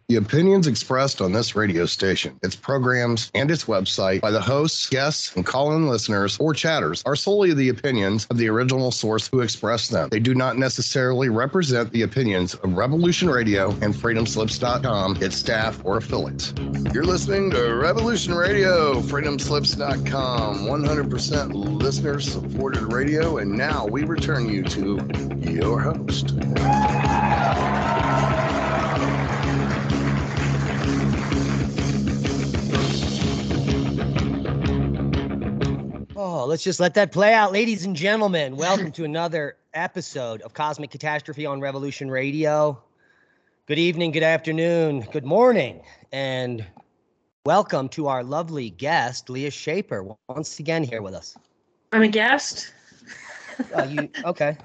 The opinions expressed on this radio station, its programs, and its website by the hosts, guests, and call-in listeners or chatters are solely the opinions of the original source who expressed them. They do not necessarily represent the opinions of Revolution Radio and FreedomSlips.com, its staff, or affiliates. You're listening to Revolution Radio, FreedomSlips.com, 100% listener-supported radio, and now we return you to your host. Oh, let's just let that play out. Ladies and gentlemen, welcome to another episode of Cosmic Catastrophe on Revolution Radio. Good evening, good afternoon, good morning, and welcome to our lovely guest, Leah Shaper, once again here with us. I'm a guest? Okay.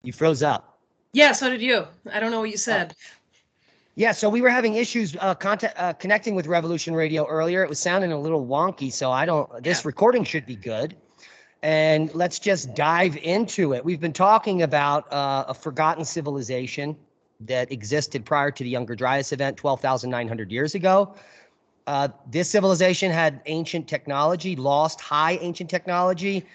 You froze up. Yeah, so did you. I don't know what you said. Yeah, so we were having issues connecting with Revolution Radio earlier. It was sounding a little wonky, so this recording should be good. And let's just dive into it. We've been talking about a forgotten civilization that existed prior to the Younger Dryas event 12,900 years ago. This civilization had ancient technology, lost high ancient technology,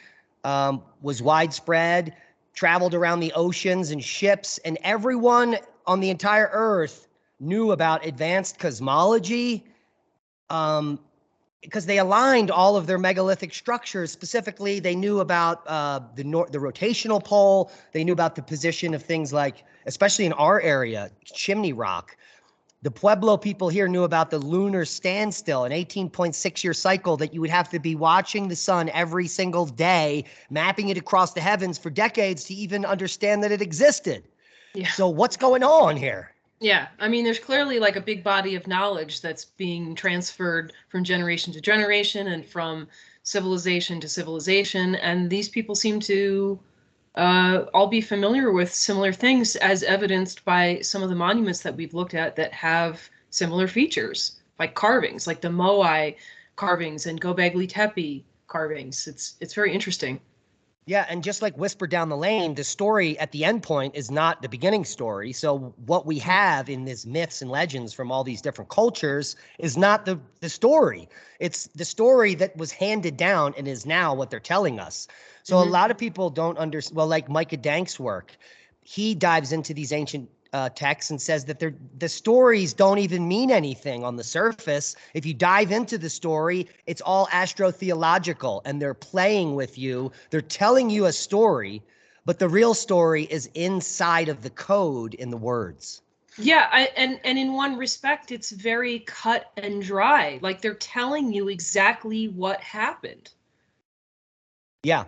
was widespread, traveled around the oceans and ships, and everyone on the entire Earth knew about advanced cosmology because they aligned all of their megalithic structures. Specifically, they knew about the rotational pole. They knew about the position of things like, especially in our area, Chimney Rock. The Pueblo people here knew about the lunar standstill, an 18.6-year cycle that you would have to be watching the sun every single day, mapping it across the heavens for decades to even understand that it existed. Yeah. So what's going on here? Yeah, I mean, there's clearly like a big body of knowledge that's being transferred from generation to generation and from civilization to civilization. And these people seem to all be familiar with similar things, as evidenced by some of the monuments that we've looked at that have similar features, like carvings, like the Moai carvings and Gobekli Tepe carvings. It's very interesting. Yeah, and just like Whisper Down the Lane, the story at the end point is not the beginning story. So what we have in these myths and legends from all these different cultures is not the story. It's the story that was handed down and is now what they're telling us. So a lot of people don't understand, well, like Micah Dank's work, he dives into these ancient texts and says that the stories don't even mean anything on the surface. If you dive into the story, it's all astrotheological, and they're playing with you. They're telling you a story, but the real story is inside of the code in the words. Yeah, and in one respect, it's very cut and dry. Like they're telling you exactly what happened. Yeah.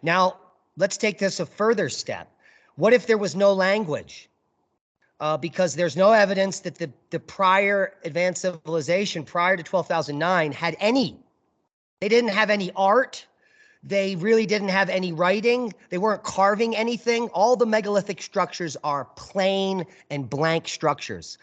Now, let's take this a further step. What if there was no language? Because there's no evidence that the prior advanced civilization prior to 12,009 had any. They didn't have any art. They really didn't have any writing. They weren't carving anything. All the megalithic structures are plain and blank structures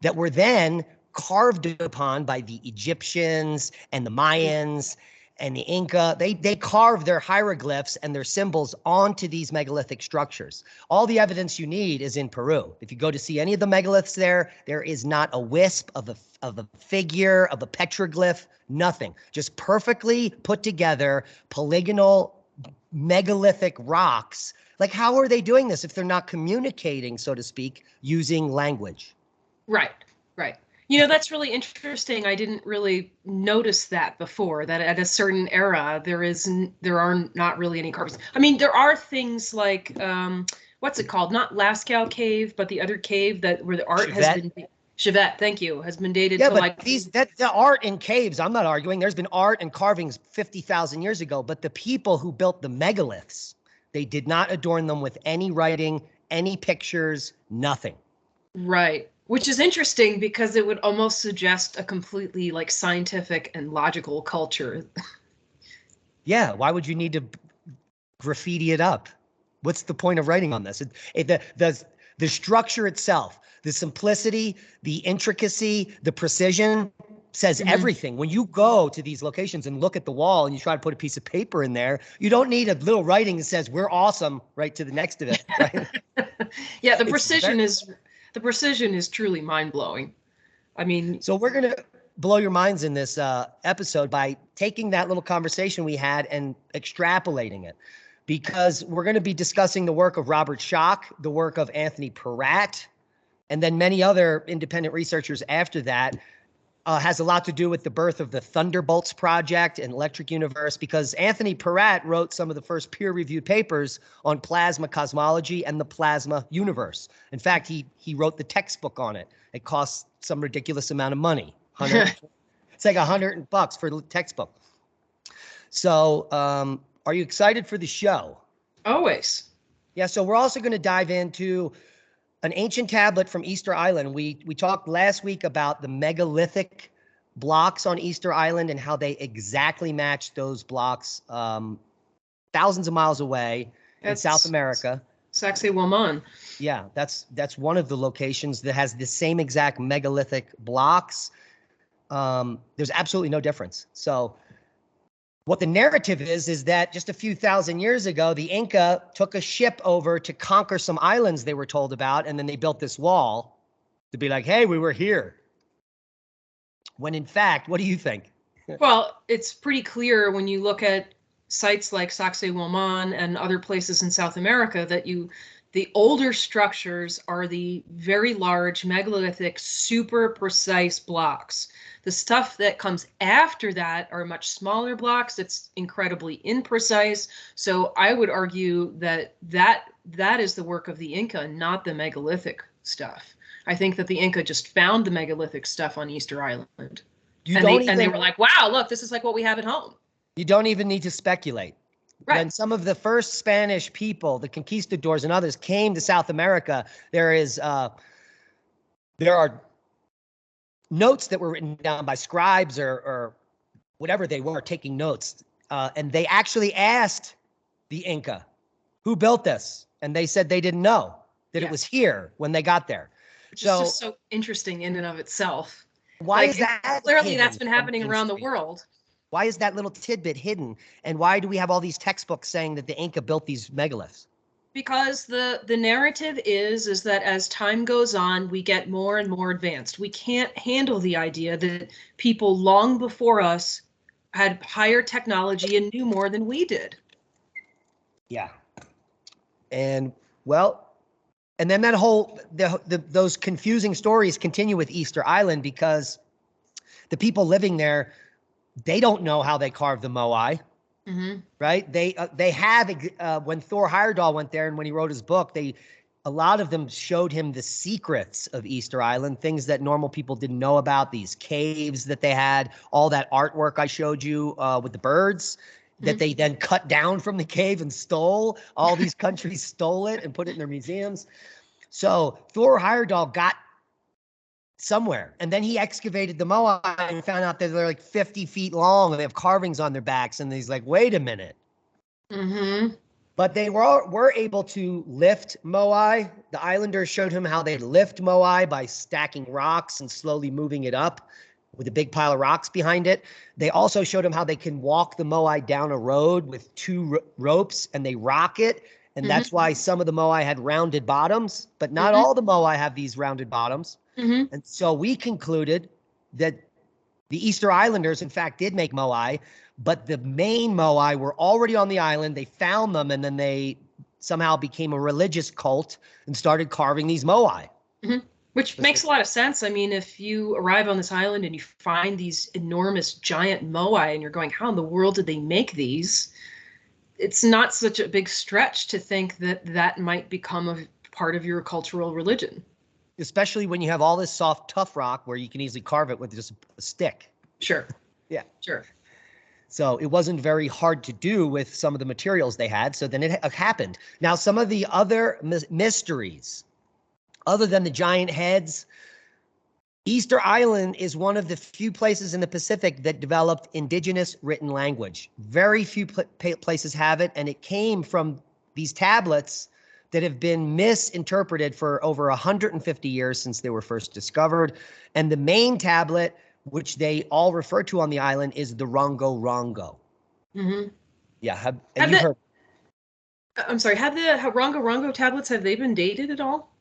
that were then carved upon by the Egyptians and the Mayans and the Inca. They carved their hieroglyphs and their symbols onto these megalithic structures. All the evidence you need is in Peru. If you go to see any of the megaliths there is not a wisp of a figure, of a petroglyph, nothing. Just perfectly put together polygonal megalithic rocks. Like, how are they doing this if they're not communicating, so to speak, using language? Right. You know, that's really interesting. I didn't really notice that before, that at a certain era, there are not really any carvings. I mean, there are things like, what's it called? Not Lascaux Cave, but the other cave where the art has been... Chevet, thank you, has been dated to like... the art in caves, I'm not arguing. There's been art and carvings 50,000 years ago, but the people who built the megaliths, they did not adorn them with any writing, any pictures, nothing. Right. Which is interesting because it would almost suggest a completely like scientific and logical culture. Yeah, why would you need to graffiti it up? What's the point of writing on this? The structure itself, the simplicity, the intricacy, the precision says everything. When you go to these locations and look at the wall and you try to put a piece of paper in there, you don't need a little writing that says, "We're awesome," right to the next of it, right? Yeah, It's the precision is truly mind-blowing. I mean, So we're going to blow your minds in this episode by taking that little conversation we had and extrapolating it, because we're going to be discussing the work of Robert Schoch, the work of Anthony Peratt, and then many other independent researchers after that. Has a lot to do with the birth of the Thunderbolts Project and Electric Universe, because Anthony Peratt wrote some of the first peer-reviewed papers on plasma cosmology and the plasma universe. In fact, he wrote the textbook on it. It costs some ridiculous amount of money. It's like $100 for the textbook. So, are you excited for the show? always. Yeah. So we're also going to dive into an ancient tablet from Easter Island. We talked last week about the megalithic blocks on Easter Island and how they exactly match those blocks thousands of miles away in South America. Sacsayhuaman. Yeah, that's one of the locations that has the same exact megalithic blocks. There's absolutely no difference. So what the narrative is that just a few thousand years ago, the Inca took a ship over to conquer some islands they were told about, and then they built this wall to be like, hey, we were here. When in fact, what do you think? Well, it's pretty clear when you look at sites like Sacsayhuaman and other places in South America that the older structures are the very large megalithic, super precise blocks. The stuff that comes after that are much smaller blocks. It's incredibly imprecise. So I would argue that is the work of the Inca, not the megalithic stuff. I think that the Inca just found the megalithic stuff on Easter Island. And they were like, wow, look, this is like what we have at home. You don't even need to speculate. Right. When some of the first Spanish people, the conquistadors and others, came to South America, there are notes that were written down by scribes or whatever they were taking notes. And they actually asked the Inca, who built this? And they said they didn't know that it was here when they got there. Which is just so interesting in and of itself. Why is that? Clearly that's been happening around the world. Why is that little tidbit hidden? And why do we have all these textbooks saying that the Inca built these megaliths? Because the narrative is that as time goes on, we get more and more advanced. We can't handle the idea that people long before us had higher technology and knew more than we did. Yeah. And well, and then that whole those confusing stories continue with Easter Island, because the people living there, they don't know how they carved the moai. Mm-hmm. Right? They have when Thor Heyerdahl went there and when he wrote his book, a lot of them showed him the secrets of Easter Island, things that normal people didn't know about, these caves that they had, all that artwork I showed you with the birds that they then cut down from the cave and stole. All these countries stole it and put it in their museums. So Thor Heyerdahl got somewhere, and then he excavated the moai and found out that they're like 50 feet long and they have carvings on their backs, and he's like, wait a minute. Mm-hmm. But they were able to lift moai. The islanders showed him how they lift moai by stacking rocks and slowly moving it up with a big pile of rocks behind it. They also showed him how they can walk the moai down a road with two ropes and they rock it. And that's why some of the moai had rounded bottoms, but not all the moai have these rounded bottoms. Mm-hmm. And so we concluded that the Easter Islanders, in fact, did make moai, but the main moai were already on the island. They found them, and then they somehow became a religious cult and started carving these moai. Mm-hmm. Which makes a lot of sense. I mean, if you arrive on this island and you find these enormous giant moai and you're going, how in the world did they make these? It's not such a big stretch to think that might become a part of your cultural religion. Especially when you have all this soft, tough rock where you can easily carve it with just a stick. Sure. Yeah. Sure. So it wasn't very hard to do with some of the materials they had. So then it happened. Now, some of the other mysteries, other than the giant heads, Easter Island is one of the few places in the Pacific that developed indigenous written language. Very few places have it, and it came from these tablets that have been misinterpreted for over 150 years since they were first discovered. And the main tablet, which they all refer to on the island, is the Rongo Rongo. Mm-hmm. Yeah, have you heard? I'm sorry, have the Rongo Rongo tablets, have they been dated at all?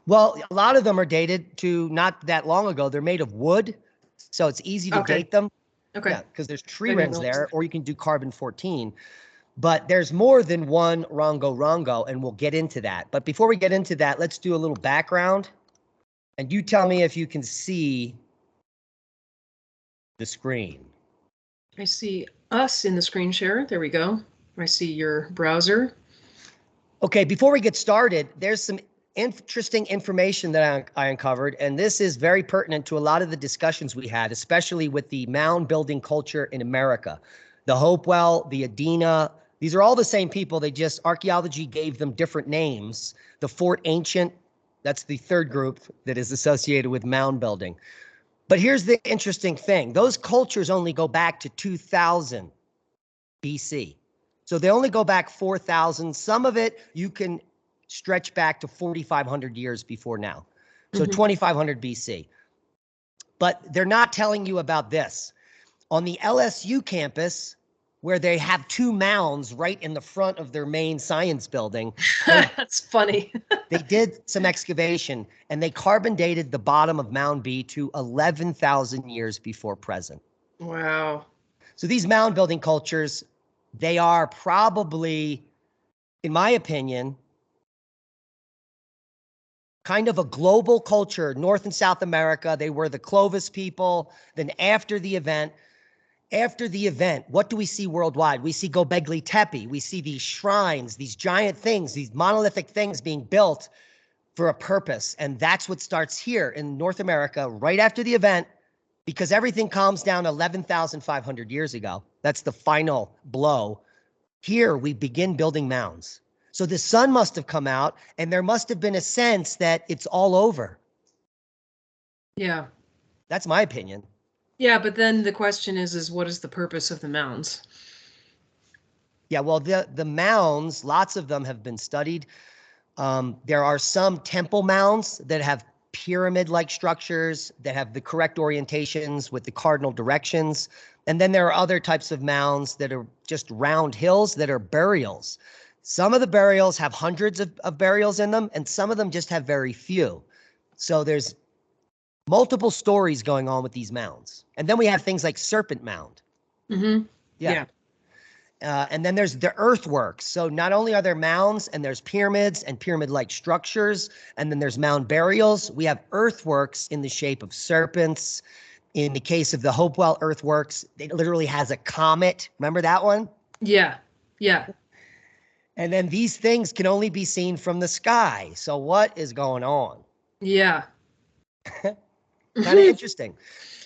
Well, a lot of them are dated to not that long ago. They're made of wood, so it's easy to Okay. date them. Okay. Yeah, because there's tree I didn't rings realize there, that. or you can do carbon-14. But there's more than one Rongo Rongo, and we'll get into that. But before we get into that, let's do a little background. And you tell me if you can see the screen. I see us in the screen share. There we go. I see your browser. Okay, before we get started, there's some interesting information that I uncovered, and this is very pertinent to a lot of the discussions we had, especially with the mound building culture in America. The Hopewell, the Adena, these are all the same people. They just, archaeology gave them different names. The Fort Ancient, that's the third group that is associated with mound building. But here's the interesting thing. Those cultures only go back to 2000 BC. So they only go back 4,000. Some of it you can stretch back to 4,500 years before now. So 2,500 BC. But they're not telling you about this. On the LSU campus, where they have two mounds right in the front of their main science building, That's funny. they did some excavation and they carbon dated the bottom of Mound B to 11,000 years before present. Wow. So these mound building cultures, they are probably, in my opinion, kind of a global culture, North and South America. They were the Clovis people. Then after the event, what do we see worldwide? We see Gobekli Tepe. We see these shrines, these giant things, these monolithic things being built for a purpose. And that's what starts here in North America right after the event, because everything calms down 11,500 years ago. That's the final blow. Here we begin building mounds. So the sun must have come out and there must have been a sense that it's all over. Yeah. That's my opinion. Yeah, but then the question is what is the purpose of the mounds? Yeah, well, the mounds, lots of them have been studied. There are some temple mounds that have pyramid-like structures that have the correct orientations with the cardinal directions. And then there are other types of mounds that are just round hills that are burials. Some of the burials have hundreds of burials in them, and some of them just have very few. So there's multiple stories going on with these mounds. And then we have things like Serpent Mound. Mm-hmm. Yeah. And then there's the earthworks. So not only are there mounds and there's pyramids and pyramid-like structures, and then there's mound burials, we have earthworks in the shape of serpents. In the case of the Hopewell earthworks, it literally has a comet. Remember that one? Yeah. Yeah. And then these things can only be seen from the sky. So what is going on? Yeah. Kind of interesting.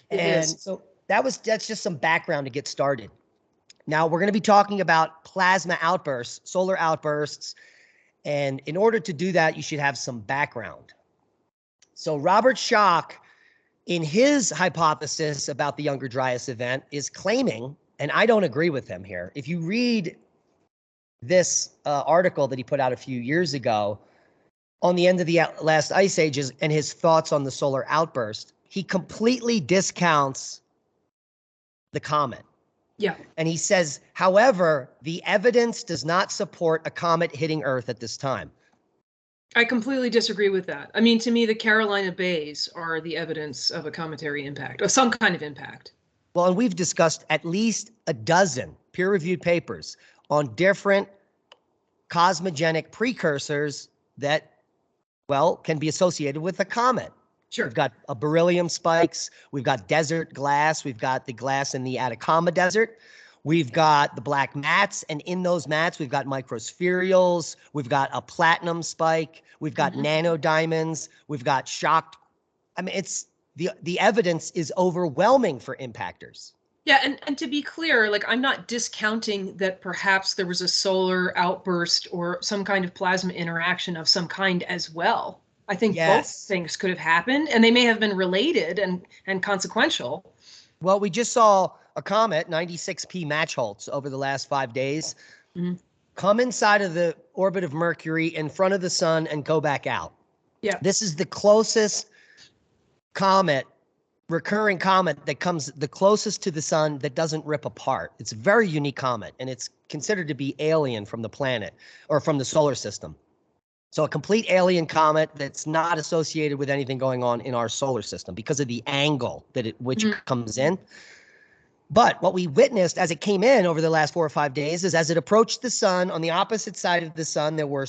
It And is. so that's just some background to get started. Now we're going to be talking about plasma outbursts, solar outbursts. And in order to do that, you should have some background. So Robert Schoch, in his hypothesis about the Younger Dryas event, is claiming, and I don't agree with him here. If you read this article that he put out a few years ago on the end of the last ice ages and his thoughts on the solar outburst, he completely discounts the comet. Yeah. And he says, however, the evidence does not support a comet hitting Earth at this time. I completely disagree with that. I mean, to me, the Carolina Bays are the evidence of a cometary impact, of some kind of impact. Well, and we've discussed at least a dozen peer-reviewed papers on different cosmogenic precursors that, well, can be associated with a comet. Sure. We've got a beryllium spikes. We've got desert glass. We've got the glass in the Atacama Desert. We've got the black mats. And in those mats, we've got microspherules. We've got a platinum spike. We've got nanodiamonds. We've got shocked. I mean, it's the evidence is overwhelming for impactors. Yeah, and to be clear, like I'm not discounting that perhaps there was a solar outburst or some kind of plasma interaction of some kind as well. I think both things could have happened, and they may have been related and consequential. Well, we just saw a comet, 96P Matsholtz, over the last 5 days, come inside of the orbit of Mercury in front of the sun and go back out. Yeah. This is the closest comet recurring comet that comes the closest to the sun that doesn't rip apart. It's a very unique comet, and it's considered to be alien from the planet or from the solar system. So a complete alien comet that's not associated with anything going on in our solar system because of the angle that which it comes in. But what we witnessed as it came in over the last 4 or 5 days is as it approached the sun, on the opposite side of the sun, there were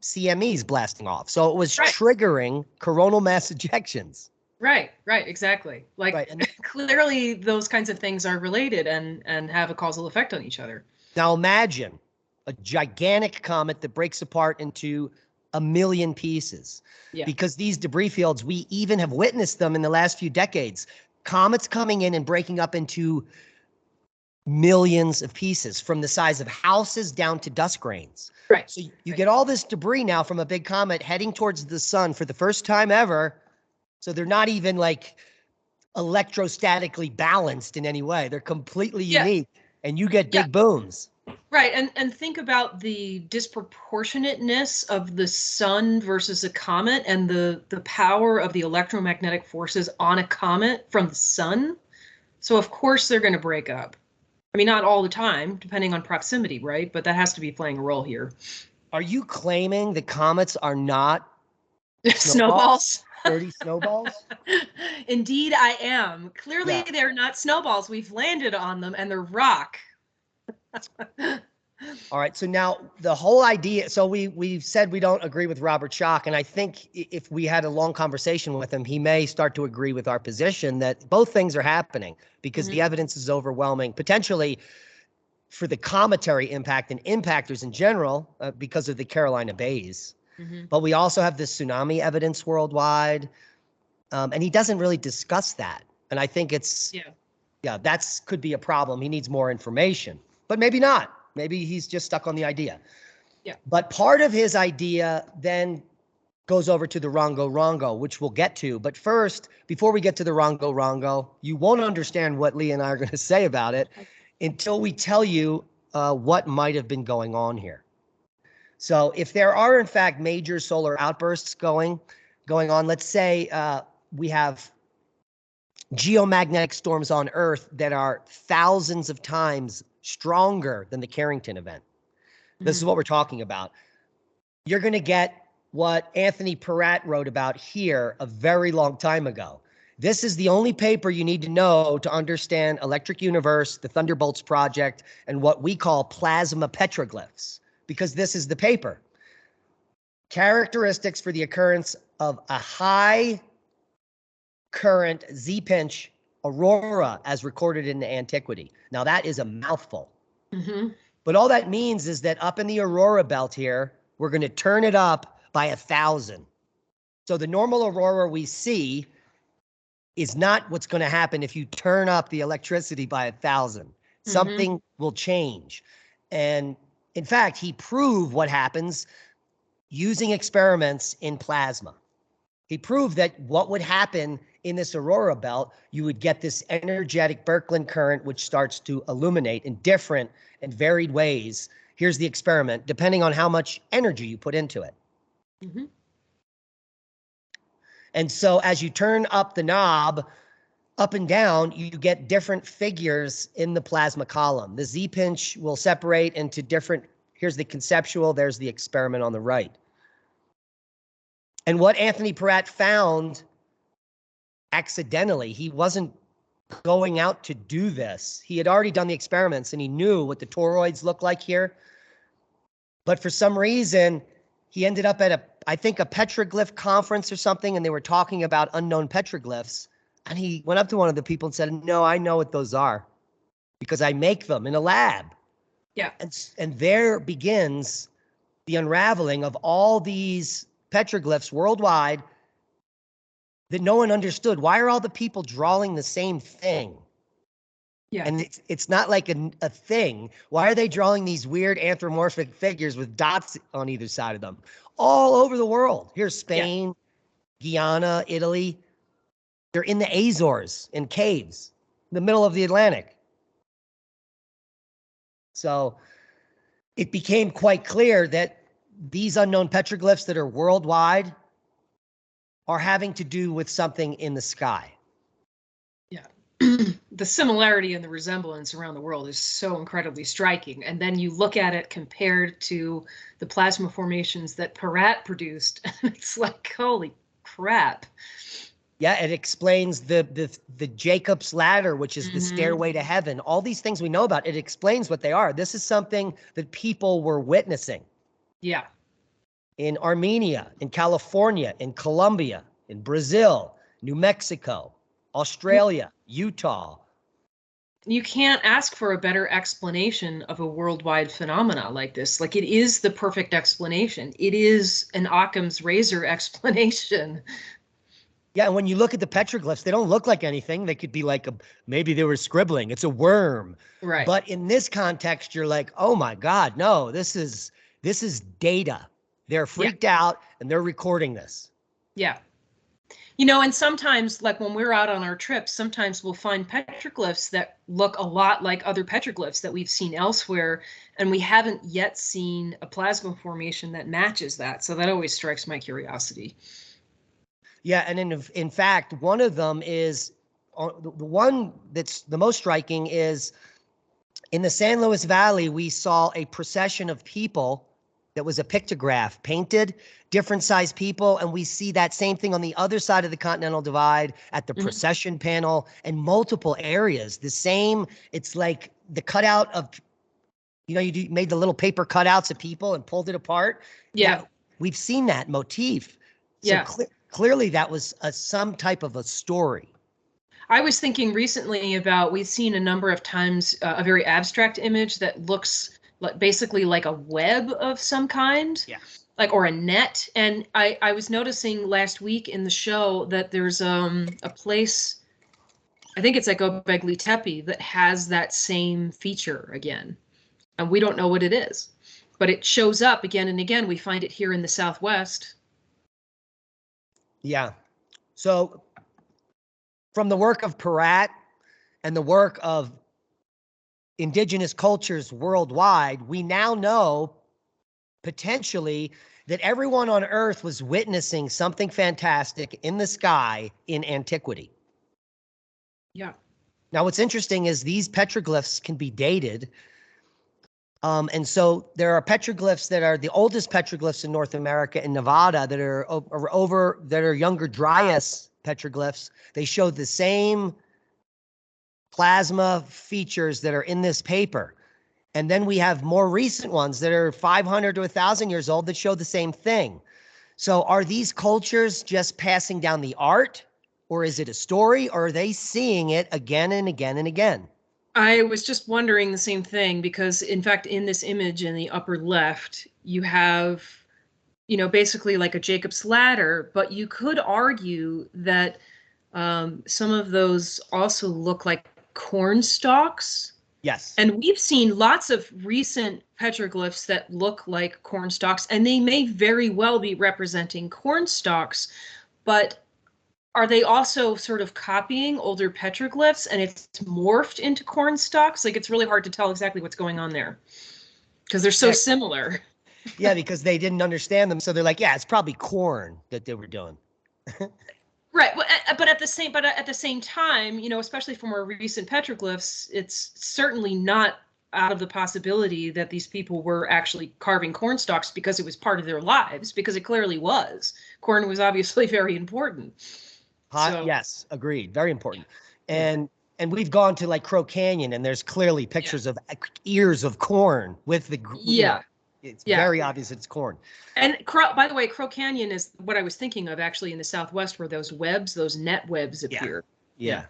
CMEs blasting off. So it was triggering coronal mass ejections. Right, exactly. Like clearly those kinds of things are related and have a causal effect on each other. Now imagine a gigantic comet that breaks apart into a million pieces. Yeah. Because these debris fields, we even have witnessed them in the last few decades. Comets coming in and breaking up into millions of pieces from the size of houses down to dust grains. Right. So you get all this debris now from a big comet heading towards the sun for the first time ever. So they're not even like electrostatically balanced in any way. They're completely unique, and you get big booms. Right. And think about the disproportionateness of the sun versus a comet and the power of the electromagnetic forces on a comet from the sun. So of course they're going to break up. I mean, not all the time, depending on proximity, right? But that has to be playing a role here. Are you claiming that comets are not snowballs? Dirty snowballs? Indeed, I am. Clearly, they're not snowballs. We've landed on them and they're rock. All right. So now the whole idea. So we've said we don't agree with Robert Schoch, and I think if we had a long conversation with him, he may start to agree with our position that both things are happening because the evidence is overwhelming, potentially for the cometary impact and impactors in general because of the Carolina Bays. But we also have this tsunami evidence worldwide, and he doesn't really discuss that. And I think it's that's could be a problem. He needs more information, but maybe not. Maybe he's just stuck on the idea. Yeah. But part of his idea then goes over to the Rongo-Rongo, which we'll get to. But first, before we get to the Rongo-Rongo, you won't understand what Lee and I are going to say about it until we tell you what might have been going on here. So if there are, in fact, major solar outbursts going on, let's say we have geomagnetic storms on Earth that are thousands of times stronger than the Carrington event. This is what we're talking about. You're going to get what Anthony Peratt wrote about here a very long time ago. This is the only paper you need to know to understand Electric Universe, the Thunderbolts Project, and what we call plasma petroglyphs, because this is the paper. Characteristics for the occurrence of a high current Z-pinch aurora as recorded in antiquity. Now that is a mouthful. But all that means is that up in the aurora belt here, we're going to turn it up by 1,000. So the normal aurora we see is not what's going to happen if you turn up the electricity by 1,000. Something will change. And in fact, he proved what happens using experiments in plasma. He proved that what would happen in this aurora belt, you would get this energetic Birkeland current, which starts to illuminate in different and varied ways. Here's the experiment, depending on how much energy you put into it. And so as you turn up the knob, up and down, you get different figures in the plasma column. The Z-pinch will separate into different, here's the conceptual, there's the experiment on the right. And what Anthony Peratt found accidentally, he wasn't going out to do this. He had already done the experiments and he knew what the toroids look like here. But for some reason, he ended up at I think a petroglyph conference or something, and they were talking about unknown petroglyphs. And he went up to one of the people and said, no, I know what those are because I make them in a lab. Yeah. And there begins the unraveling of all these petroglyphs worldwide that no one understood. Why are all the people drawing the same thing? Yeah. And it's not like a thing. Why are they drawing these weird anthropomorphic figures with dots on either side of them? All over the world. Here's Spain, Guyana, Italy. They're in the Azores, in caves, in the middle of the Atlantic. So it became quite clear that these unknown petroglyphs that are worldwide are having to do with something in the sky. the similarity and the resemblance around the world is so incredibly striking. And then you look at it compared to the plasma formations that Peratt produced, and it's like, holy crap. Yeah, it explains the Jacob's ladder, which is the Mhm. stairway to heaven. All these things we know about, it explains what they are. This is something that people were witnessing Yeah. in Armenia, in California, in Colombia, in Brazil, New Mexico, Australia, Utah. You can't ask for a better explanation of a worldwide phenomena like this. Like, it is the perfect explanation. It is an Occam's razor explanation. Yeah, and when you look at the petroglyphs, they don't look like anything. They could be like maybe they were scribbling. It's a worm. Right. But in this context, you're like, oh my God, no, this is data. They're freaked out and they're recording this. Yeah. You know, and sometimes, like when we're out on our trips, sometimes we'll find petroglyphs that look a lot like other petroglyphs that we've seen elsewhere, and we haven't yet seen a plasma formation that matches that. So that always strikes my curiosity. Yeah, and in fact, one of them is the one that's the most striking is in the San Luis Valley. We saw a procession of people that was a pictograph painted, different sized people, and we see that same thing on the other side of the Continental Divide at the procession panel and multiple areas. The same, it's like the cutout of, you made the little paper cutouts of people and pulled it apart. Yeah. We've seen that motif. So Yeah. Clearly that was some type of a story. I was thinking recently about, we've seen a number of times a very abstract image that looks basically like a web of some kind. Yeah. Like, or a net. And I was noticing last week in the show that there's a place, I think it's like Göbekli Tepe, that has that same feature again. And we don't know what it is, but it shows up again and again. We find it here in the Southwest. Yeah. So from the work of Peratt and the work of indigenous cultures worldwide, we now know potentially that everyone on Earth was witnessing something fantastic in the sky in antiquity. Yeah. Now, what's interesting is these petroglyphs can be dated. And so there are petroglyphs that are the oldest petroglyphs in North America in Nevada that are Younger Dryas petroglyphs. They show the same plasma features that are in this paper. And then we have more recent ones that are 500 to 1,000 years old that show the same thing. So are these cultures just passing down the art, or is it a story, or are they seeing it again and again and again? I was just wondering the same thing, because in fact, in this image in the upper left, you have, basically like a Jacob's ladder, but you could argue that some of those also look like corn stalks. Yes. And we've seen lots of recent petroglyphs that look like corn stalks, and they may very well be representing corn stalks, but are they also sort of copying older petroglyphs and it's morphed into corn stalks? Like, it's really hard to tell exactly what's going on there because they're so similar. Yeah, because they didn't understand them. So they're like, yeah, it's probably corn that they were doing. Right. But at the same time, especially for more recent petroglyphs, it's certainly not out of the possibility that these people were actually carving corn stalks because it was part of their lives, because it clearly was. Corn was obviously very important. Yes, agreed. Very important. And we've gone to like Crow Canyon, and there's clearly pictures of ears of corn with the it's very obvious it's corn. And by the way, Crow Canyon is what I was thinking of actually in the Southwest, where those net webs appear. Yeah.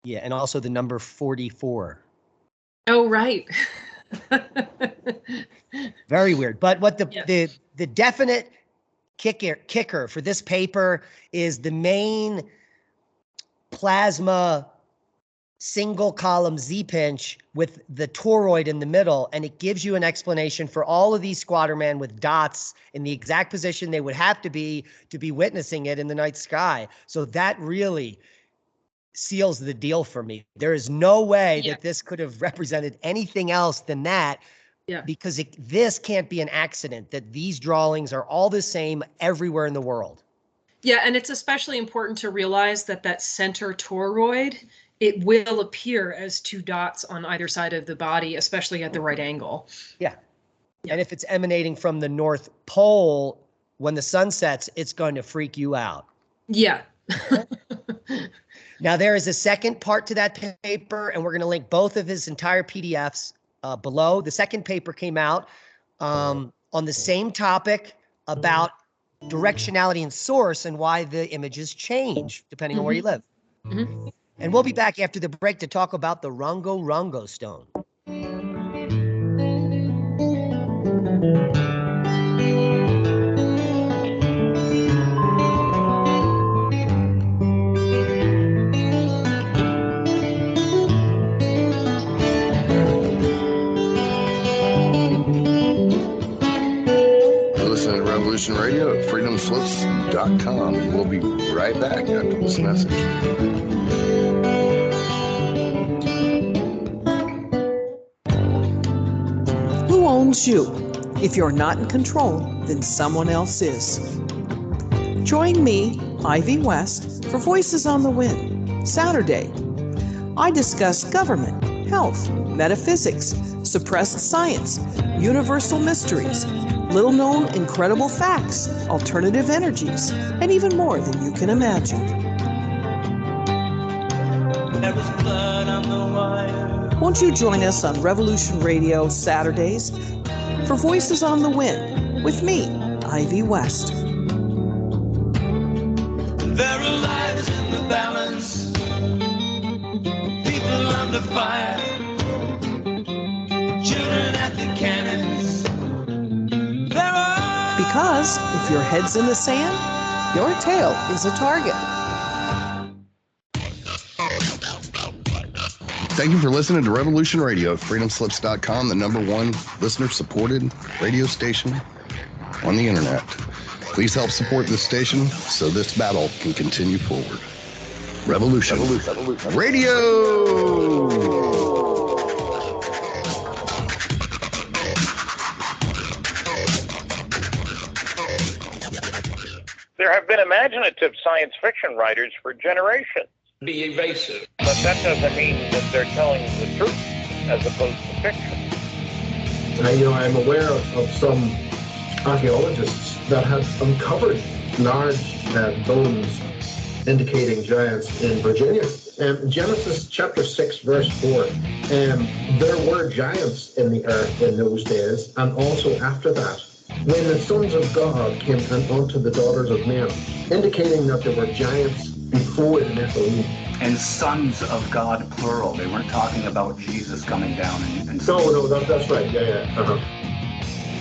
And also the number 44. Oh, right. Very weird. But what the definite kicker for this paper is the main plasma single column Z-pinch with the toroid in the middle, and it gives you an explanation for all of these squattermen with dots in the exact position they would have to be witnessing it in the night sky. So that really seals the deal for me. There is no way that this could have represented anything else than that. Yeah. Because this can't be an accident, that these drawings are all the same everywhere in the world. Yeah, and it's especially important to realize that center toroid it will appear as two dots on either side of the body, especially at the right angle. Yeah. And if it's emanating from the North Pole, when the sun sets, it's going to freak you out. Yeah. Now, there is a second part to that paper, and we're going to link both of his entire PDFs below. The second paper came out on the same topic about directionality and source and why the images change depending on where you live. Mm-hmm. And we'll be back after the break to talk about the Rungo Rungo stone. Revolution Radio at freedomslips.com. We'll be right back after this message. Who owns you? If you're not in control, then someone else is. Join me, Ivy West, for Voices on the Wind, Saturday. I discuss government, health, metaphysics, suppressed science, universal mysteries, little-known incredible facts, alternative energies, and even more than you can imagine. There was blood on the wire. Won't you join us on Revolution Radio Saturdays for Voices on the Wind with me, Ivy West. There are lives in the balance, people under fire, children at the cannons. Because if your head's in the sand, your tail is a target. Thank you for listening to Revolution Radio at freedomslips.com, the #1 listener-supported radio station on the internet. Please help support this station so this battle can continue forward. Revolution Radio! There have been imaginative science fiction writers for generations. Be evasive. But that doesn't mean that they're telling the truth as opposed to fiction. I'm aware of some archaeologists that have uncovered large bones indicating giants in Virginia. Genesis chapter 6, verse 4, there were giants in the earth in those days, and also after that, when the sons of God came unto the daughters of men, indicating that there were giants before the Nephilim. And sons of God, plural. They weren't talking about Jesus coming down and No, that's right. Yeah. Uh-huh.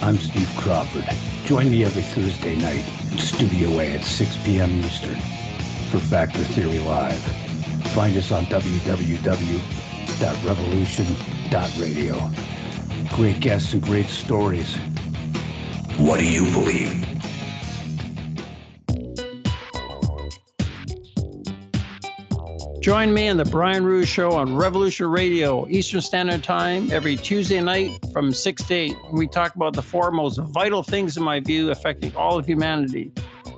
I'm Steve Crawford. Join me every Thursday night in Studio A at 6 p.m. Eastern for Factor Theory Live. Find us on www.revolution.radio. Great guests and great stories. What do you believe? Join me on the Brian Rouge Show on Revolution Radio, Eastern Standard Time, every Tuesday night from 6 to 8. We talk about the four most vital things, in my view, affecting all of humanity.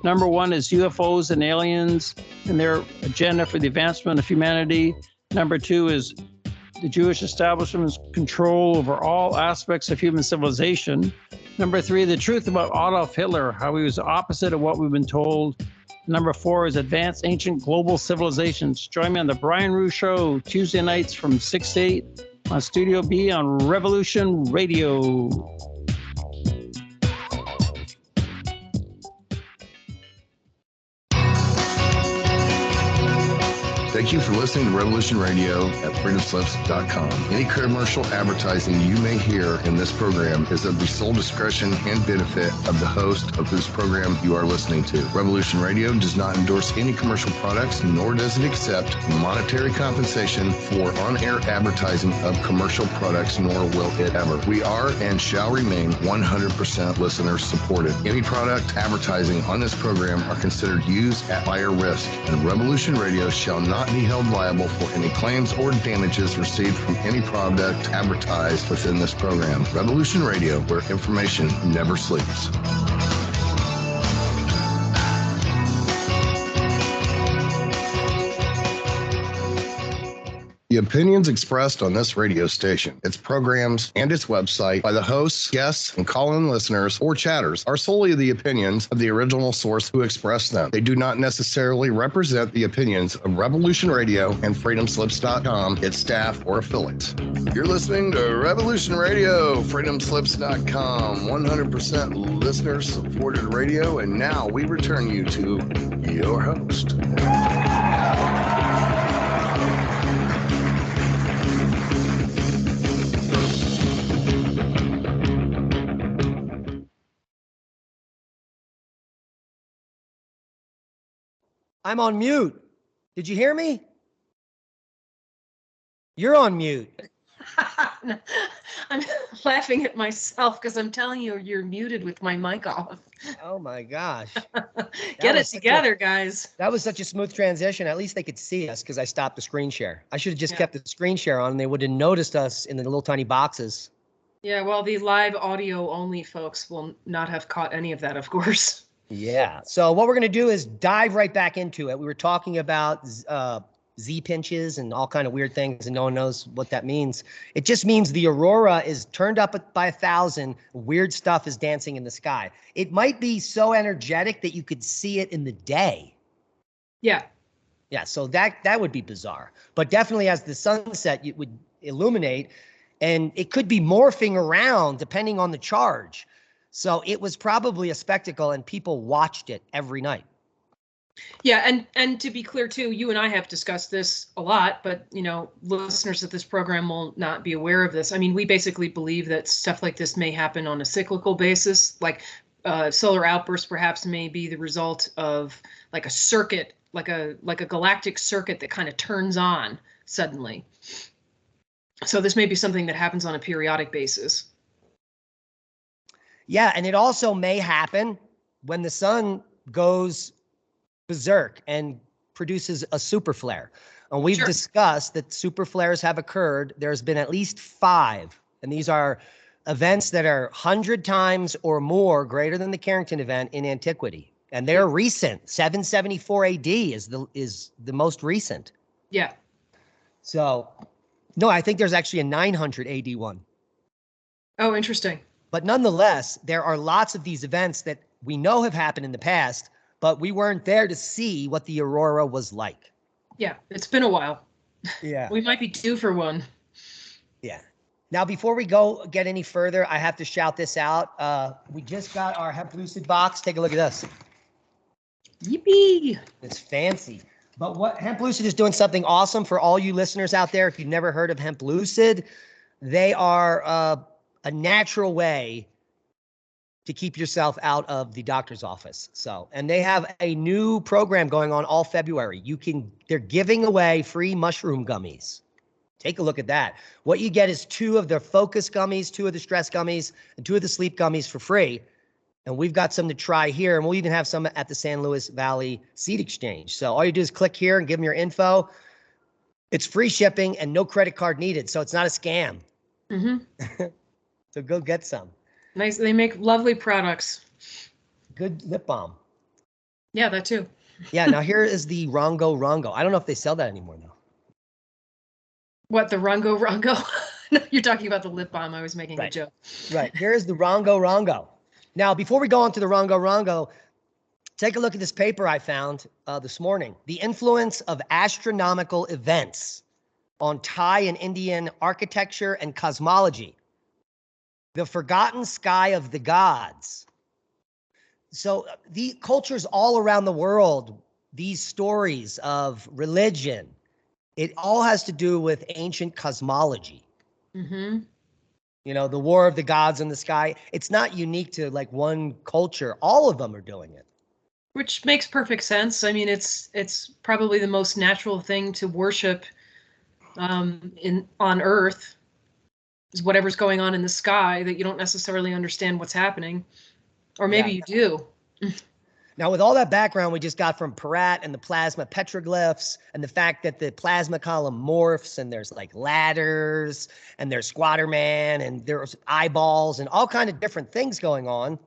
Number one is UFOs and aliens and their agenda for the advancement of humanity. Number two is the Jewish establishment's control over all aspects of human civilization. Number three, the truth about Adolf Hitler, how he was the opposite of what we've been told. Number four is advanced ancient global civilizations. Join me on the Brian Rouge Show, Tuesday nights from 6 to 8 on Studio B on Revolution Radio. Thank you for listening to Revolution Radio at freedomslips.com. Any commercial advertising you may hear in this program is of the sole discretion and benefit of the host of whose program you are listening to. Revolution Radio does not endorse any commercial products, nor does it accept monetary compensation for on-air advertising of commercial products, nor will it ever. We are and shall remain 100% listener supported. Any product advertising on this program are considered used at buyer risk, and Revolution Radio shall not be held liable for any claims or damages received from any product advertised within this program. Revolution Radio, where information never sleeps. The opinions expressed on this radio station, its programs, and its website by the hosts, guests, and call-in listeners or chatters are solely the opinions of the original source who expressed them. They do not necessarily represent the opinions of Revolution Radio and FreedomSlips.com, its staff, or affiliates. You're listening to Revolution Radio, FreedomSlips.com, 100% listener-supported radio, and now we return you to your host. I'm on mute. Did you hear me? You're on mute. I'm laughing at myself because I'm telling you you're muted with my mic off. Oh my gosh. Get it together, guys. That was such a smooth transition. At least they could see us because I stopped the screen share. I should have just kept the screen share on and they would have noticed us in the little tiny boxes. Yeah, well, the live audio only folks will not have caught any of that, of course. Yeah. So what we're going to do is dive right back into it. We were talking about Z pinches and all kind of weird things, and no one knows what that means. It just means the aurora is turned up by 1,000. Weird stuff is dancing in the sky. It might be so energetic that you could see it in the day. Yeah. Yeah. So that would be bizarre. But definitely as the sunset, it would illuminate, and it could be morphing around depending on the charge. So it was probably a spectacle, and people watched it every night. Yeah, and to be clear too, you and I have discussed this a lot, but listeners of this program will not be aware of this. I mean, we basically believe that stuff like this may happen on a cyclical basis, like solar outbursts perhaps may be the result of like a circuit, like a galactic circuit that kind of turns on suddenly. So this may be something that happens on a periodic basis. Yeah, and it also may happen when the sun goes berserk and produces a super flare. And we've discussed that super flares have occurred. There's been at least 5, and these are events that are 100 times or more greater than the Carrington event in antiquity. And they're recent. 774 AD is the most recent. Yeah. So, no, I think there's actually a 900 AD one. Oh, interesting. But nonetheless, there are lots of these events that we know have happened in the past, but we weren't there to see what the aurora was like. Yeah, it's been a while. Yeah. We might be due for one. Yeah. Now, before we get any further, I have to shout this out. We just got our Hemp Lucid box. Take a look at this. Yippee! It's fancy. But what Hemp Lucid is doing something awesome for all you listeners out there. If you've never heard of Hemp Lucid, they are a natural way to keep yourself out of the doctor's office. So, and they have a new program going on all February. They're giving away free mushroom gummies. Take a look at that. What you get is 2 of the focus gummies, 2 of the stress gummies, and 2 of the sleep gummies for free. And we've got some to try here, and we'll even have some at the San Luis Valley Seed Exchange. So all you do is click here and give them your info. It's free shipping and no credit card needed, so it's not a scam. Mm-hmm. So go get some. Nice. They make lovely products. Good lip balm. Yeah, that too. Yeah, now here is the Rongo Rongo. I don't know if they sell that anymore, though. What, the Rongo Rongo? No, you're talking about the lip balm. I was making a joke. Right. Here's the Rongo Rongo. Now, before we go on to the Rongo Rongo, take a look at this paper I found this morning. The influence of astronomical events on Thai and Indian architecture and cosmology. The forgotten sky of the gods. So the cultures all around the world, these stories of religion, it all has to do with ancient cosmology. Mm-hmm. The war of the gods in the sky. It's not unique to like one culture. All of them are doing it. Which makes perfect sense. I mean, it's probably the most natural thing to worship on Earth. Is whatever's going on in the sky that you don't necessarily understand what's happening. Or maybe you do. Now, with all that background we just got from Peratt and the plasma petroglyphs and the fact that the plasma column morphs and there's like ladders and there's Squatter Man and there's eyeballs and all kind of different things going on,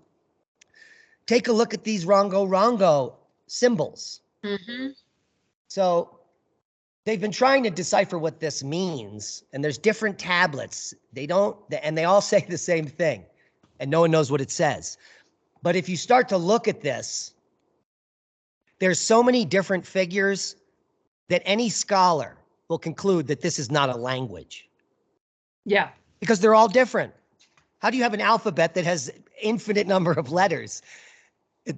take a look at these Rongo Rongo symbols. Mm-hmm. So they've been trying to decipher what this means, and there's different tablets. They all say the same thing, and no one knows what it says. But if you start to look at this, there's so many different figures that any scholar will conclude that this is not a language. Yeah. Because they're all different. How do you have an alphabet that has infinite number of letters?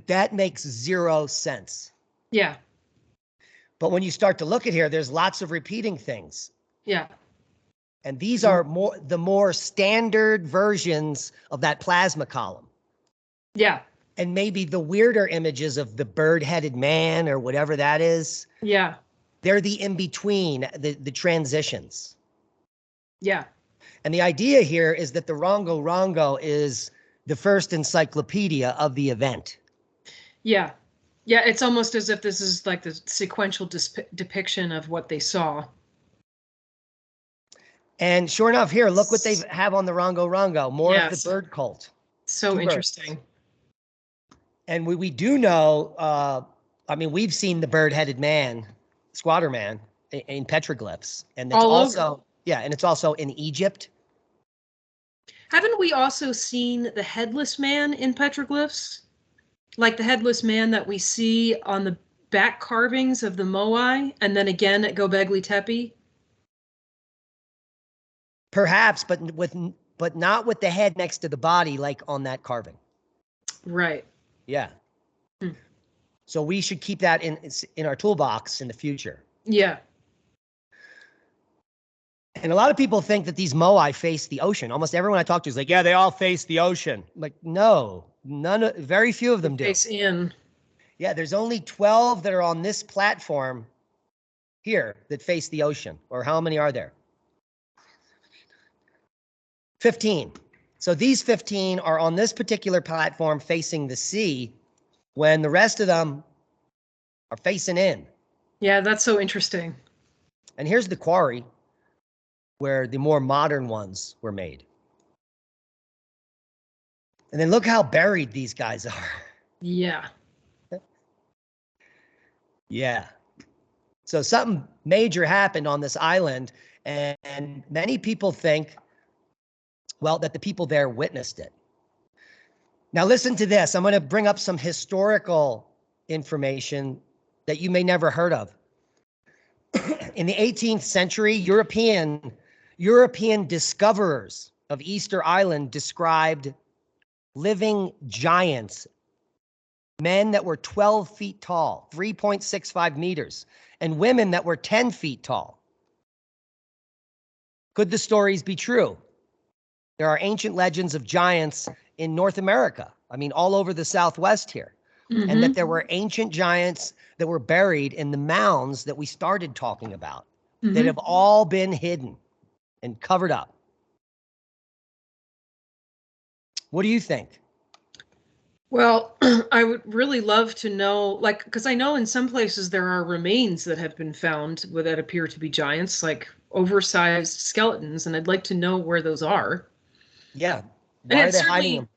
That makes zero sense. Yeah. But when you start to look at here, there's lots of repeating things. Yeah. And these are the more standard versions of that plasma column. Yeah. And maybe the weirder images of the bird-headed man or whatever that is. Yeah. They're the in-between, the transitions. Yeah. And the idea here is that the Rongo Rongo is the first encyclopedia of the event. Yeah. Yeah, it's almost as if this is like the sequential depiction of what they saw. And sure enough, here, look what they have on the Rongo Rongo. More of the bird cult. So Two interesting. birds. And we do know, I mean, we've seen the bird-headed man, squatter man, in petroglyphs. And it's also, yeah, and it's also in Egypt. Haven't we also seen the headless man in petroglyphs? Like the headless man that we see on the back carvings of the Moai, and then again at Gobekli Tepe? Perhaps, but not with the head next to the body, like on that carving. Right. Yeah. So we should keep that in our toolbox in the future. Yeah. And a lot of people think that these Moai face the ocean. Almost everyone I talk to is like, yeah, they all face the ocean. Like, no, very few of them do. Face in. Yeah, there's only 12 that are on this platform here that face the ocean. Or how many are there? 15. So these 15 are on this particular platform facing the sea, when the rest of them are facing in. Yeah, that's so interesting. And here's the quarry where the more modern ones were made. And then look how buried these guys are. Yeah. Yeah. So something major happened on this island, and many people think, well, that the people there witnessed it. Now listen to this. I'm going to bring up some historical information that you may never heard of. In the 18th century, European discoverers of Easter Island described living giants, men that were 12 feet tall, 3.65 meters, and women that were 10 feet tall. Could the stories be true? There are ancient legends of giants in North America. I mean, all over the Southwest here. Mm-hmm. And that there were ancient giants that were buried in the mounds that we started talking about, mm-hmm. that have all been hidden and covered up. What do you think? Well, I would really love to know, like, because I know in some places there are remains that have been found that appear to be giants, like oversized skeletons, and I'd like to know where those are. Yeah. Why are they hiding them?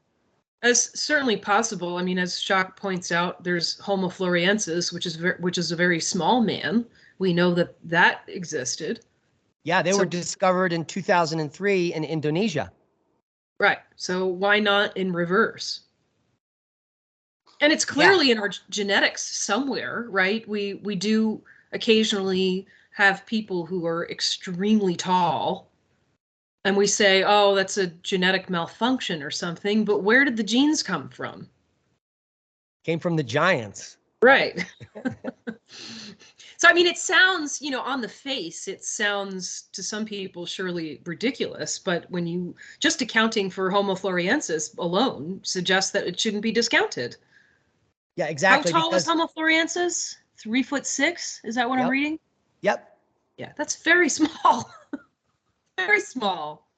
As certainly possible. I mean, as Jacques points out, there's Homo floresiensis, which is a very small man. We know that existed. Yeah, they were discovered in 2003 in Indonesia. Right. So why not in reverse? And it's clearly in our genetics somewhere, right? We do occasionally have people who are extremely tall, and we say, oh, that's a genetic malfunction or something, but where did the genes come from? Came from the giants. Right. So, I mean, it sounds, on the face, it sounds to some people surely ridiculous, but when you just accounting for Homo floresiensis alone suggests that it shouldn't be discounted. Yeah, exactly. How tall is Homo floresiensis? 3'6"? Is that what I'm reading? Yep. Yeah, that's very small. Very small.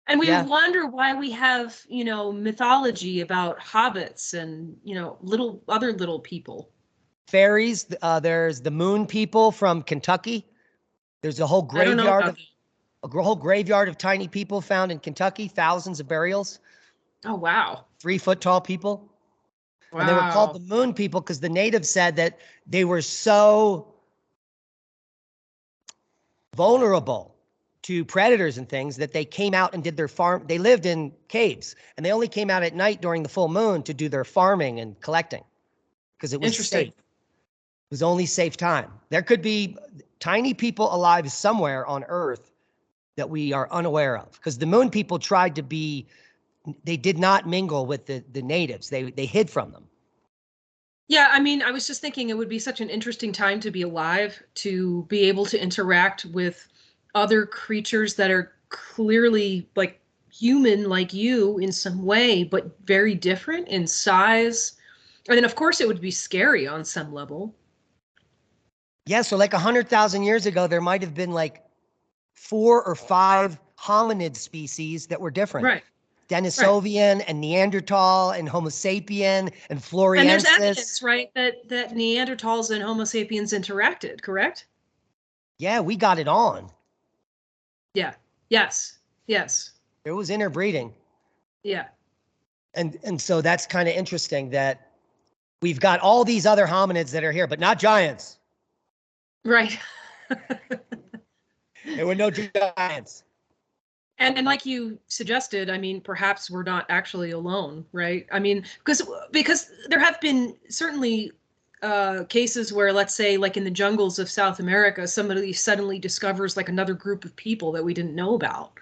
And we wonder why we have, mythology about hobbits and, little people. Fairies. There's the moon people from Kentucky. There's a whole graveyard of tiny people found in Kentucky, thousands of burials. Oh, wow. 3 foot tall people. Wow. And they were called the moon people because the natives said that they were so vulnerable to predators and things that they came out and did their farm. They lived in caves and they only came out at night during the full moon to do their farming and collecting because it was Interesting. safe. It was only safe time. There could be tiny people alive somewhere on Earth that we are unaware of because the moon people tried to be, they did not mingle with the natives. They hid from them. Yeah, I mean, I was just thinking it would be such an interesting time to be alive, to be able to interact with other creatures that are clearly like human, like you in some way, but very different in size. And then, of course, it would be scary on some level. Yeah, so like 100,000 years ago, there might have been like 4 or 5 hominid species that were different. Right. Denisovian and Neanderthal and Homo sapien and Floriensis. And there's evidence, right, that Neanderthals and Homo sapiens interacted, correct? Yeah, we got it on. Yeah. Yes. Yes. There was interbreeding. Yeah. And so that's kind of interesting that we've got all these other hominids that are here, but not giants. Right. There were no giants. And like you suggested, I mean, perhaps we're not actually alone, right? I mean, because there have been certainly cases where, let's say, like in the jungles of South America, somebody suddenly discovers like another group of people that we didn't know about.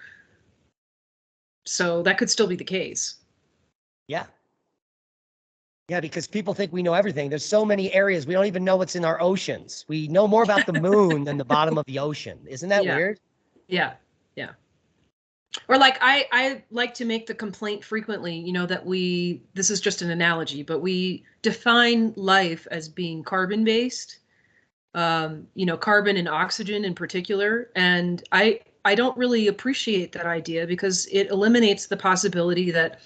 So that could still be the case. Yeah. Yeah, because people think we know everything. There's so many areas we don't even know what's in our oceans. We know more about the moon than the bottom of the ocean. Isn't that weird? Yeah. Yeah. Or like I like to make the complaint frequently, you know, that this is just an analogy, but we define life as being carbon based, you know, carbon and oxygen in particular. And I don't really appreciate that idea because it eliminates the possibility that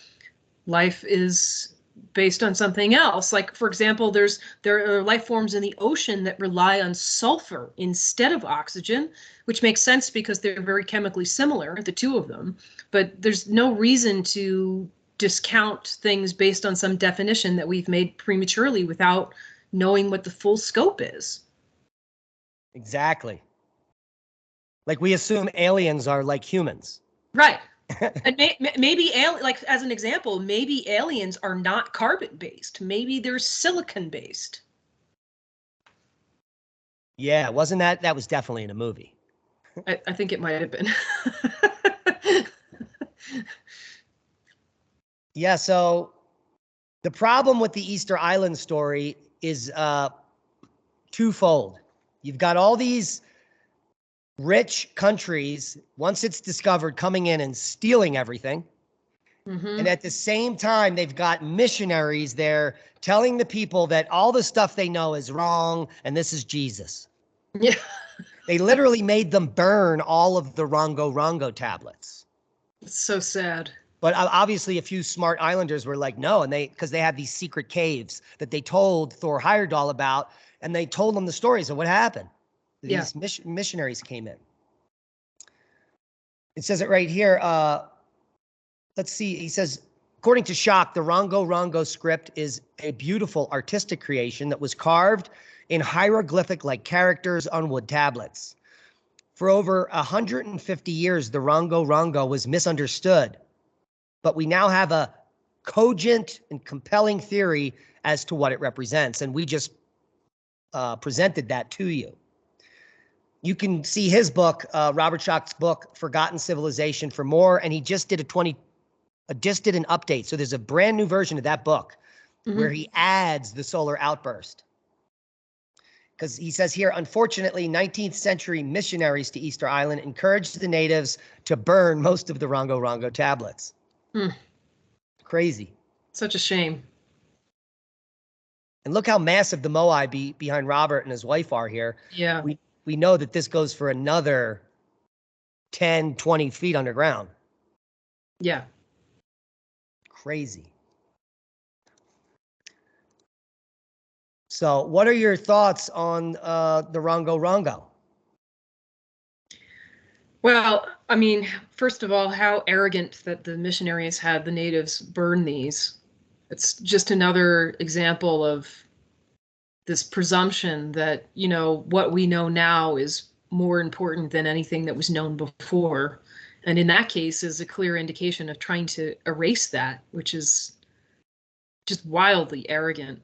life is based on something else. Like, for example, there are life forms in the ocean that rely on sulfur instead of oxygen, which makes sense because they're very chemically similar, the two of them. But there's no reason to discount things based on some definition that we've made prematurely without knowing what the full scope is. Exactly. Like we assume aliens are like humans. Right. And maybe, like as an example, maybe aliens are not carbon-based. Maybe they're silicon-based. Yeah, wasn't that? That was definitely in a movie. I think it might have been. Yeah, so the problem with the Easter Island story is twofold. You've got all these rich countries, once it's discovered, coming in and stealing everything. Mm-hmm. And at the same time, they've got missionaries there telling the people that all the stuff they know is wrong and this is Jesus. Yeah. They literally made them burn all of the Rongo tablets. It's so sad. But obviously a few smart islanders were like, no, and because they had these secret caves that they told Thor Heyerdahl about, and they told them the stories of what happened. These missionaries came in. It says it right here. Let's see. He says, according to Schock, the Rongo script is a beautiful artistic creation that was carved in hieroglyphic-like characters on wood tablets. For over 150 years, the Rongo was misunderstood, but we now have a cogent and compelling theory as to what it represents, and we just presented that to you. You can see his book, Robert Schock's book, Forgotten Civilization, for more, and he just did an update. So there's a brand new version of that book where he adds the solar outburst. Because he says here, unfortunately, 19th century missionaries to Easter Island encouraged the natives to burn most of the Rongo tablets. Crazy. Such a shame. And look how massive the Moai behind Robert and his wife are here. Yeah. We know that this goes for another 10, 20 feet underground. Yeah. Crazy. So what are your thoughts on the Rongo? Well, I mean, first of all, how arrogant that the missionaries had the natives burn these. It's just another example of this presumption that, you know, what we know now is more important than anything that was known before. And in that case is a clear indication of trying to erase that, which is just wildly arrogant.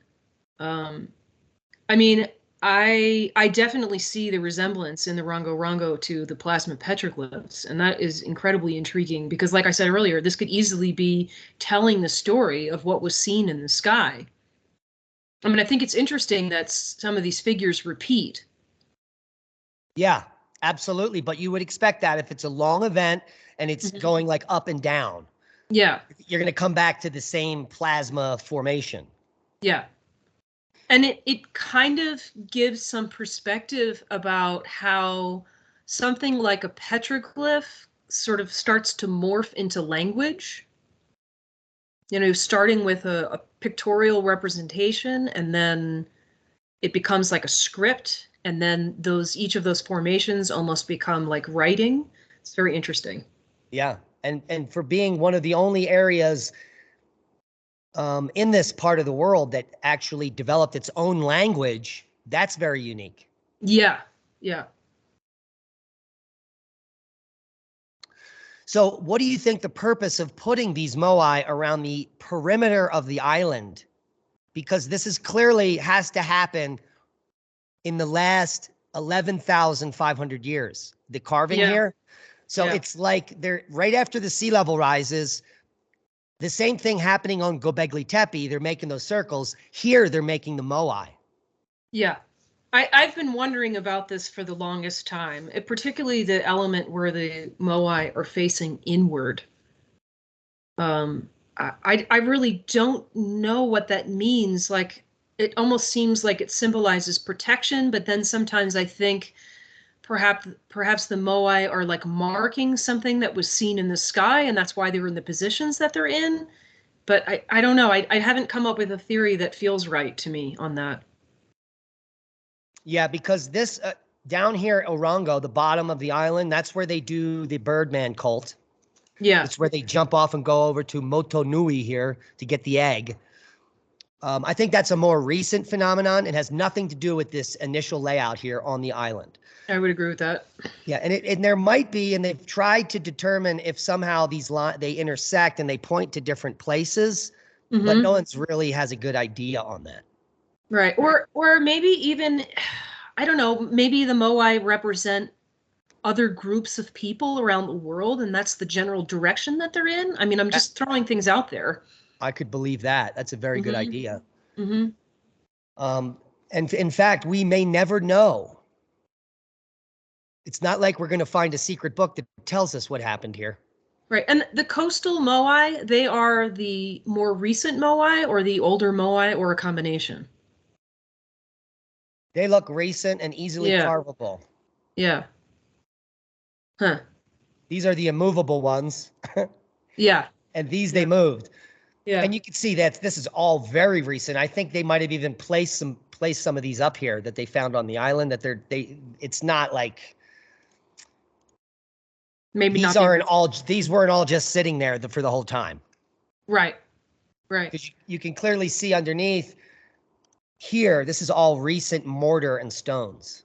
I mean, I definitely see the resemblance in the Rongo Rongo to the plasma petroglyphs, and that is incredibly intriguing because, like I said earlier, this could easily be telling the story of what was seen in the sky. I mean, I think it's interesting that some of these figures repeat. Yeah, absolutely. But you would expect that if it's a long event and it's going like up and down. Yeah. You're going to come back to the same plasma formation. Yeah. And it kind of gives some perspective about how something like a petroglyph sort of starts to morph into language. You know, starting with a pictorial representation, and then it becomes like a script, and then each of those formations almost become like writing. It's very interesting. Yeah. And for being one of the only areas in this part of the world that actually developed its own language, that's very unique. Yeah. Yeah. So what do you think the purpose of putting these moai around the perimeter of the island? Because this is clearly has to happen in the last 11,500 years, the carving here. So it's like they're right after the sea level rises, the same thing happening on Göbekli Tepe. They're making those circles. Here, they're making the moai. Yeah. I've been wondering about this for the longest time, particularly the element where the moai are facing inward. I really don't know what that means. Like, it almost seems like it symbolizes protection, but then sometimes I think perhaps the moai are like marking something that was seen in the sky, and that's why they were in the positions that they're in. But I don't know. I haven't come up with a theory that feels right to me on that. Yeah, because this down here, Orongo, the bottom of the island, that's where they do the Birdman cult. Yeah. It's where they jump off and go over to Motonui here to get the egg. I think that's a more recent phenomenon. It has nothing to do with this initial layout here on the island. I would agree with that. Yeah, and there might be, and they've tried to determine if somehow these they intersect and they point to different places, but no one's really has a good idea on that. Right. Or maybe even, I don't know, maybe the moai represent other groups of people around the world, and that's the general direction that they're in. I mean, I'm just throwing things out there. I could believe that. That's a very good idea. Mm-hmm. And in fact, we may never know. It's not like we're going to find a secret book that tells us what happened here. Right. And the coastal moai, they are the more recent moai or the older moai, or a combination? They look recent and easily carvable. Yeah. Huh. These are the immovable ones. Yeah. And these they moved. Yeah. And you can see that this is all very recent. I think they might have even placed some of these up here that they found on the island, that it's not like maybe these weren't all just sitting there for the whole time. Right. Right. Because you can clearly see underneath here, this is all recent mortar and stones.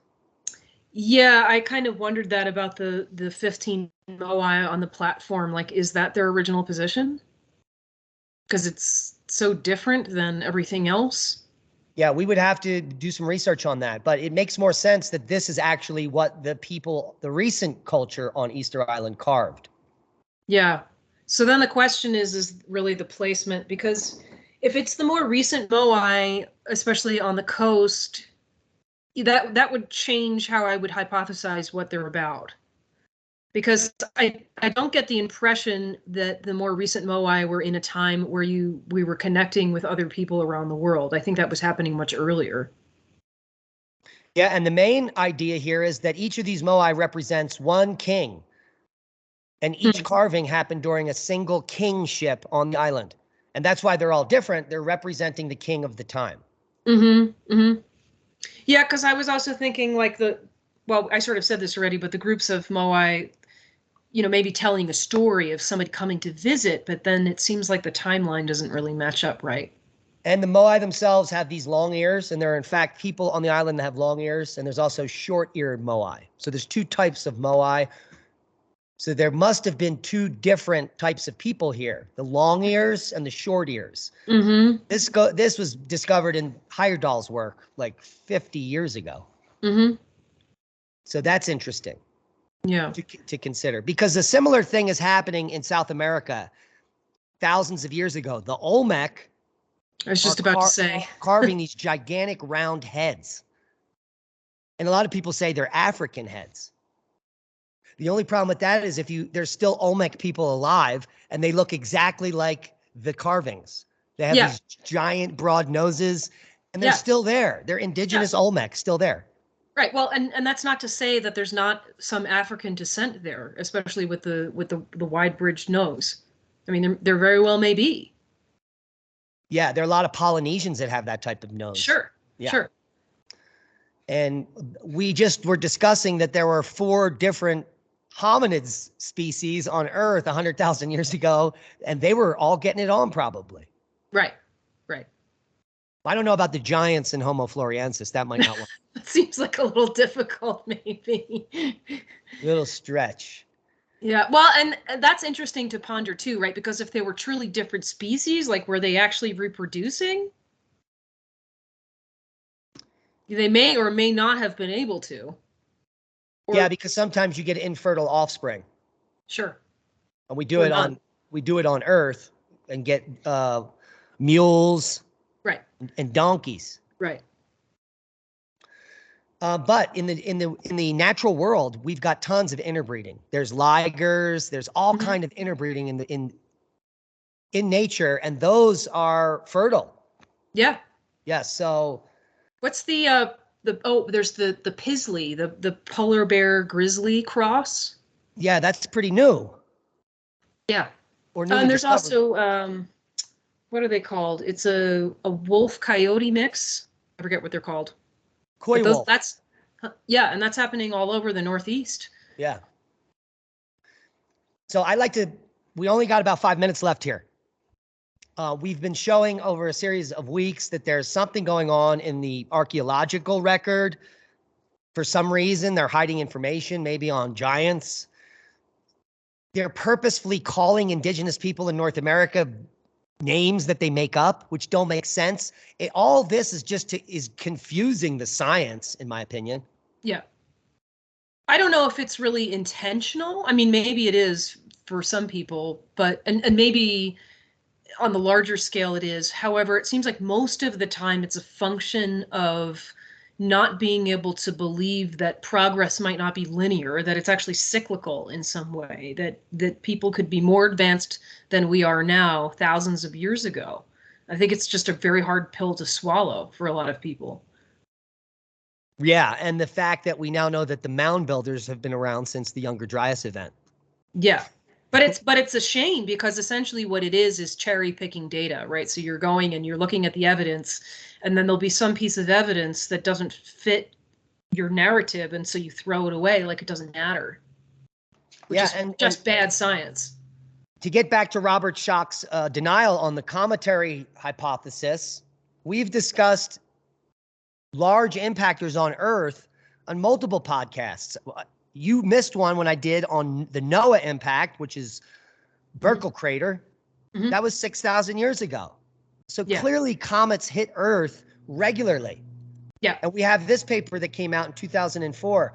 Yeah, I kind of wondered that about the 15 moai on the platform. Like, is that their original position? Because it's so different than everything else. Yeah, we would have to do some research on that, but it makes more sense that this is actually what the recent culture on Easter Island carved. Yeah. So then the question is really the placement, because if it's the more recent moai, especially on the coast, that would change how I would hypothesize what they're about. Because I don't get the impression that the more recent moai were in a time where we were connecting with other people around the world. I think that was happening much earlier. Yeah, and the main idea here is that each of these moai represents one king. And each carving happened during a single kingship on the island. And that's why they're all different. They're representing the king of the time. Mm-hmm. Mm-hmm. Yeah, because I was also thinking like I sort of said this already, but the groups of moai, maybe telling a story of somebody coming to visit, but then it seems like the timeline doesn't really match up right. And the Moai themselves have these long ears, and there are in fact people on the island that have long ears, and there's also short-eared Moai. So there's two types of Moai. So there must have been two different types of people here, the long ears and the short ears. Mm-hmm. This was discovered in Heyerdahl's work like 50 years ago. Mm-hmm. So that's interesting. Yeah. To consider, because a similar thing is happening in South America thousands of years ago. The Olmec, I was just about to say, carving these gigantic round heads. And a lot of people say they're African heads. The only problem with that is there's still Olmec people alive and they look exactly like the carvings. They have these giant broad noses and they're still there. They're indigenous Olmec still there. Right. Well, and that's not to say that there's not some African descent there, especially with the wide bridged nose. I mean, there very well may be. Yeah, there are a lot of Polynesians that have that type of nose. Sure. Yeah. Sure. And we just were discussing that there were 4 different hominids species on Earth 100,000 years ago, and they were all getting it on probably. Right. Right. I don't know about the giants and Homo floresiensis. That might not work. It seems like a little difficult, maybe. Little stretch. Yeah, well, and that's interesting to ponder too, right? Because if they were truly different species, like were they actually reproducing? They may or may not have been able to. Yeah, because sometimes you get infertile offspring. Sure. And we do it on Earth and get mules, right, and donkeys. Right. But in the natural world, we've got tons of interbreeding. There's ligers, there's all kind of interbreeding in nature, and those are fertile. Yeah. Yeah. So what's there's the Pisley, the polar bear grizzly cross. Yeah, that's pretty new. Yeah. And there's also what are they called? It's a wolf coyote mix. I forget what they're called. Coy wolf. That's and that's happening all over the Northeast. Yeah. So we only got about 5 minutes left here. We've been showing over a series of weeks that there's something going on in the archaeological record. For some reason, they're hiding information, maybe on giants. They're purposefully calling indigenous people in North America names that they make up, which don't make sense. All this is is confusing the science, in my opinion. Yeah. I don't know if it's really intentional. I mean, maybe it is for some people, but and maybe on the larger scale it is. However, it seems like most of the time it's a function of not being able to believe that progress might not be linear, that it's actually cyclical in some way, that people could be more advanced than we are now thousands of years ago. I think it's just a very hard pill to swallow for a lot of people. Yeah, and the fact that we now know that the mound builders have been around since the Younger Dryas event. Yeah. But it's a shame, because essentially what it is cherry picking data, right? So you're going and you're looking at the evidence, and then there'll be some piece of evidence that doesn't fit your narrative, and so you throw it away like it doesn't matter. Which is just bad science. To get back to Robert Schoch's denial on the cometary hypothesis, we've discussed large impactors on Earth on multiple podcasts. You missed one when I did on the NOAA impact, which is Burckle Crater. Mm-hmm. That was 6,000 years ago. So clearly comets hit Earth regularly. Yeah. And we have this paper that came out in 2004.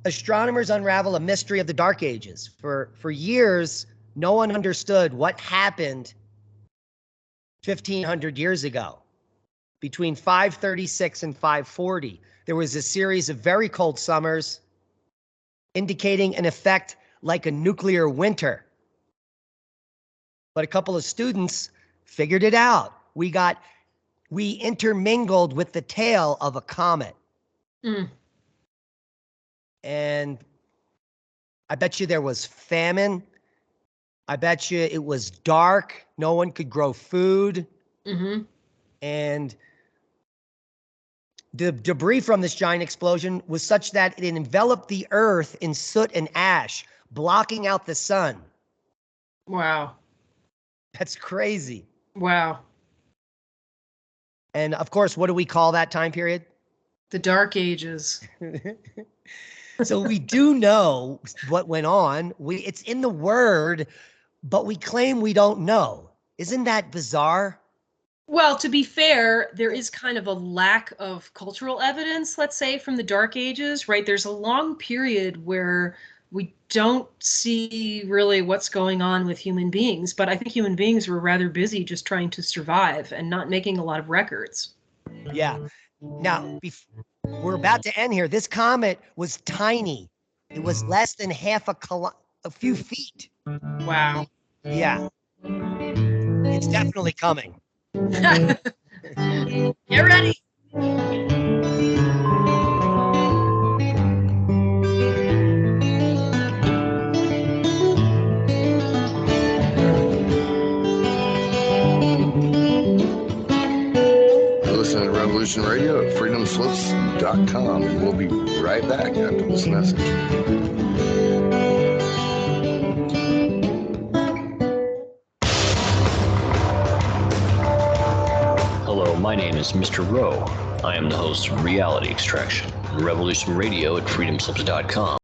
Astronomers unravel a mystery of the Dark Ages. For years, no one understood what happened 1,500 years ago. Between 536 and 540, there was a series of very cold summers indicating an effect like a nuclear winter. But a couple of students figured it out. We intermingled with the tail of a comet. Mm. And I bet you there was famine. I bet you it was dark. No one could grow food. Mm-hmm. And the debris from this giant explosion was such that it enveloped the Earth in soot and ash, blocking out the sun. Wow. That's crazy. Wow. And of course, what do we call that time period? The Dark Ages. So we do know what went on. It's in the word, but we claim we don't know. Isn't that bizarre? Well, to be fair, there is kind of a lack of cultural evidence, let's say, from the Dark Ages, right? There's a long period where we don't see really what's going on with human beings, but I think human beings were rather busy just trying to survive and not making a lot of records. Yeah. Now, we're about to end here. This comet was tiny. It was less than a few feet. Wow. Yeah. It's definitely coming. Get ready. Listen to Revolution Radio at freedomslips.com, and we'll be right back after this message. Hello, my name is Mr. Rowe. I am the host of Reality Extraction, Revolution Radio at freedomslips.com.